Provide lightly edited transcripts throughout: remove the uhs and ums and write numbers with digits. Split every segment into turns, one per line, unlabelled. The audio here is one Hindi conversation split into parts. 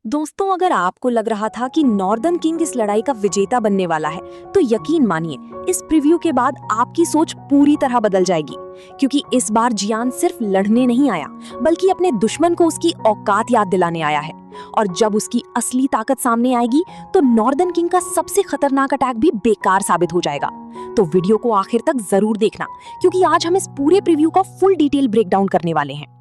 दोस्तों, अगर आपको लग रहा था कि नॉर्दर्न किंग इस लड़ाई का विजेता बनने वाला है, तो यकीन मानिए इस प्रीव्यू के बाद आपकी सोच पूरी तरह बदल जाएगी। क्योंकि इस बार जियान सिर्फ लड़ने नहीं आया, बल्कि अपने दुश्मन को उसकी औकात याद दिलाने आया है। और जब उसकी असली ताकत सामने आएगी, तो नॉर्दर्न किंग का सबसे खतरनाक अटैक भी बेकार साबित हो जाएगा। तो वीडियो को आखिर तक जरूर देखना, क्योंकि आज हम इस पूरे प्रीव्यू का फुल डिटेल ब्रेकडाउन करने वाले हैं।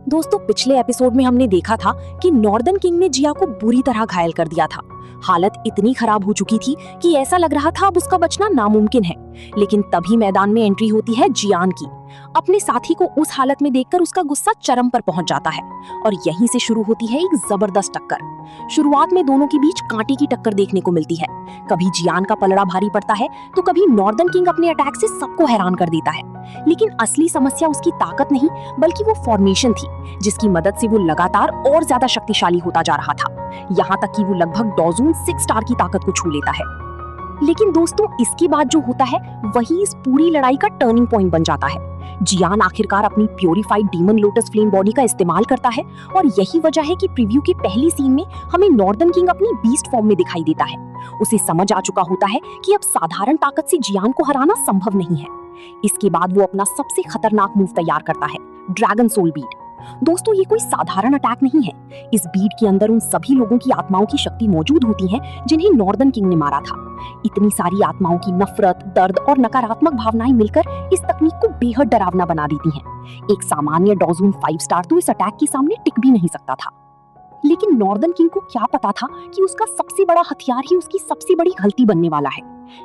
दोस्तों, पिछले एपिसोड में हमने देखा था कि नॉर्दर्न किंग ने जिया को बुरी तरह घायल कर दिया था। हालत इतनी खराब हो चुकी थी कि ऐसा लग रहा था अब उसका बचना नामुमकिन है। लेकिन तभी मैदान में एंट्री होती है जियान की। अपने साथी को उस हालत में देखकर उसका गुस्सा चरम पर पहुंच जाता है और यहीं से शुरू होती है एक जबरदस्त टक्कर। शुरुआत में दोनों के बीच कांटे की टक्कर देखने को मिलती है। कभी जियान का पलड़ा भारी पड़ता है, तो कभी नॉर्दर्न किंग अपने अटैक से सबको हैरान कर देता है। लेकिन असली समस्या उसकी ताकत नहीं, बल्कि वो फॉर्मेशन थी, जिसकी मदद से वो लगातार और ज्यादा शक्तिशाली होता जा रहा था। यहाँ तक कि वो लगभग डॉजून 6 स्टार की ताकत को छू लेता है। लेकिन दोस्तों, इसके बाद जो होता है वही इस पूरी लड़ाई का टर्निंग पॉइंट बन जाता है। जियान आखिरकार अपनी purified demon lotus flame body का इस्तेमाल करता है, और यही वजह है कि प्रीव्यू की पहली सीन में हमें नॉर्दर्न किंग अपनी बीस्ट फॉर्म में दिखाई देता है। उसे समझ आ चुका होता है कि अब साधारण ताकत से जियान को हराना संभव नहीं है। इसके बाद वो अपना सबसे खतरनाक मूव तैयार करता है, ड्रैगन सोल बीट। दोस्तों, ये कोई साधारण अटैक नहीं है। इस बीट के अंदर उन सभी लोगों की आत्माओं की शक्ति मौजूद होती है जिन्हें नॉर्दर्न किंग ने मारा था। इतनी सारी आत्माओं की नफरत, दर्द और नकारात्मक भावनाएं मिलकर इस तकनीक को बेहद डरावना बना देती हैं। एक सामान्य डॉजून 5 स्टार तो इस अटैक के सामने टिक भी नहीं सकता था। लेकिन नॉर्दर्न किंग को क्या पता था कि उसका सबसे बड़ा हथियार ही उसकी सबसे बड़ी गलती बनने वाला है।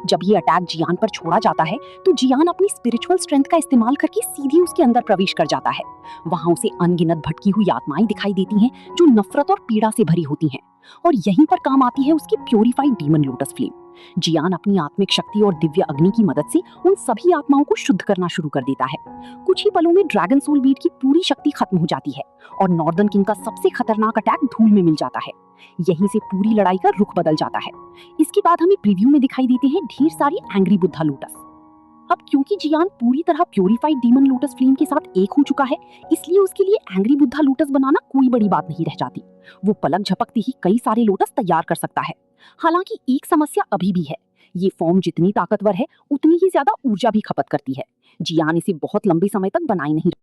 जब ये अटैक जियान पर छोड़ा जाता है, तो जियान अपनी स्पिरिचुअल स्ट्रेंथ का इस्तेमाल करके सीधे उसके अंदर प्रवेश कर जाता है। वहां उसे अनगिनत भटकी हुई आत्माएं दिखाई देती हैं, जो नफरत और पीड़ा से भरी होती हैं। और यहीं पर काम आती है उसकी प्योरीफाइड डीमन लोटस फ्लेम। जियान अपनी आत्मिक शक्ति और दिव्य अग्नि की मदद से उन सभी आत्माओं को शुद्ध करना शुरू कर देता है। कुछ ही पलों में ड्रैगन सोल बीट की पूरी शक्ति खत्म हो जाती है और नॉर्दर्न किंग का सबसे खतरनाक अटैक धूल में मिल जाता है। यहीं से पूरी लड़ाई का रुख बदल जाता है। इसके बाद हमें प्रीव्यू में दिखाई देते हैं ढेर सारी एंग्री बुद्धा लोटस। अब क्योंकि जियान पूरी तरह प्योरीफाइड डीमन लोटस फ्लेम के साथ एक हो चुका है, इसलिए उसके लिए एंग्री बुद्धा लोटस बनाना कोई बड़ी बात नहीं रह जाती। वो पलक झपकते ही कई सारे लोटस तैयार कर सकता है। हालांकि एक समस्या अभी भी है, ये फॉर्म जितनी ताकतवर है, उतनी ही ज्यादा ऊर्जा भी खपत करती है। जियान इसे बहुत लंबे समय तक बनाए नहीं